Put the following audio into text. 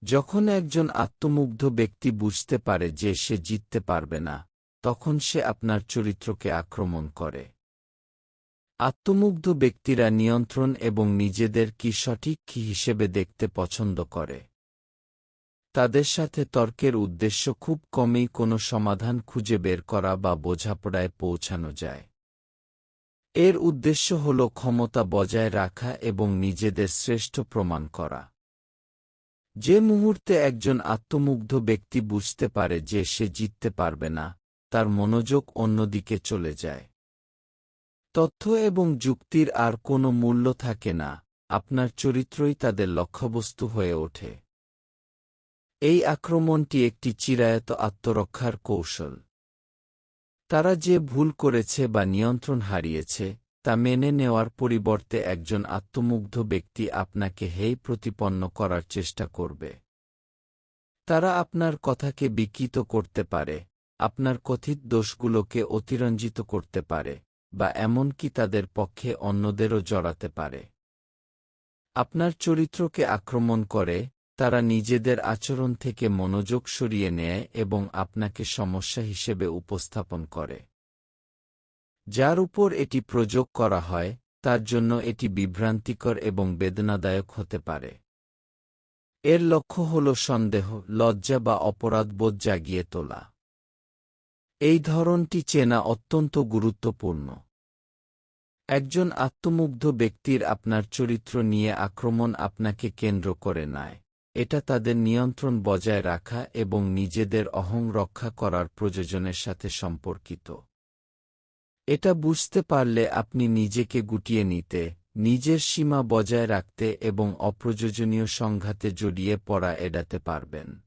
যখন একজন আত্মমুগ্ধ ব্যক্তি বুঝতে পারে যে সে জিততে পারবে না, তখন সে আপনার চরিত্রকে আক্রমণ করে। আত্মমুগ্ধ ব্যক্তিরা নিয়ন্ত্রণ এবং নিজেদের কি সঠিক কি হিসেবে দেখতে পছন্দ করে। তাদের সাথে তর্কের উদ্দেশ্য খুব কমই কোনো সমাধান খুঁজে বের করা বা বোঝাপড়ায় পৌঁছানো যায়। এর উদ্দেশ্য হল ক্ষমতা বজায় রাখা এবং নিজেদের শ্রেষ্ঠ প্রমাণ করা। যে মুহূর্তে একজন আত্মমুগ্ধ ব্যক্তি বুঝতে পারে যে সে জিততে পারবে না, তার মনোযোগ অন্যদিকে চলে যায়। তথ্য এবং যুক্তির আর কোনো মূল্য থাকে না, আপনার চরিত্রই তাদের লক্ষ্যবস্তু হয়ে ওঠে। এই আক্রমণটি একটি চিরায়ত আত্মরক্ষার কৌশল। তারা যে ভুল করেছে বা নিয়ন্ত্রণ হারিয়েছে, তা মেনে নেওয়ার পরিবর্তে একজন আত্মমুগ্ধ ব্যক্তি আপনাকে হেয় প্রতিপন্ন করার চেষ্টা করবে। তারা আপনার কথাকে বিকৃত করতে পারে, আপনার কথিত দোষগুলোকে অতিরঞ্জিত করতে পারে, বা এমনকি তাদের পক্ষে অন্যদেরও জড়াতে পারে। আপনার চরিত্রকে আক্রমণ করে, তারা নিজেদের আচরণ থেকে মনোযোগ সরিয়ে নেয় এবং আপনাকে সমস্যা হিসেবে উপস্থাপন করে। যার উপর এটি প্রয়োগ করা হয়, তার জন্য এটি বিভ্রান্তিকর এবং বেদনাদায়ক হতে পারে। এর লক্ষ্য হল সন্দেহ, লজ্জা বা অপরাধবোধ জাগিয়ে তোলা। এই ধরনটি চেনা অত্যন্ত গুরুত্বপূর্ণ। একজন আত্মমুগ্ধ ব্যক্তির আপনার চরিত্র নিয়ে আক্রমণ আপনাকে কেন্দ্র করে নেয়। এটা তাদের নিয়ন্ত্রণ বজায় রাখা এবং নিজেদের অহং রক্ষা করার প্রয়োজনের সাথে সম্পর্কিত। এটা বুঝতে পারলে আপনি নিজেকে গুটিয়ে নিতে, নিজের সীমা বজায় রাখতে এবং অপ্রয়োজনীয় সংঘাতে জড়িয়ে পড়া এড়াতে পারবেন।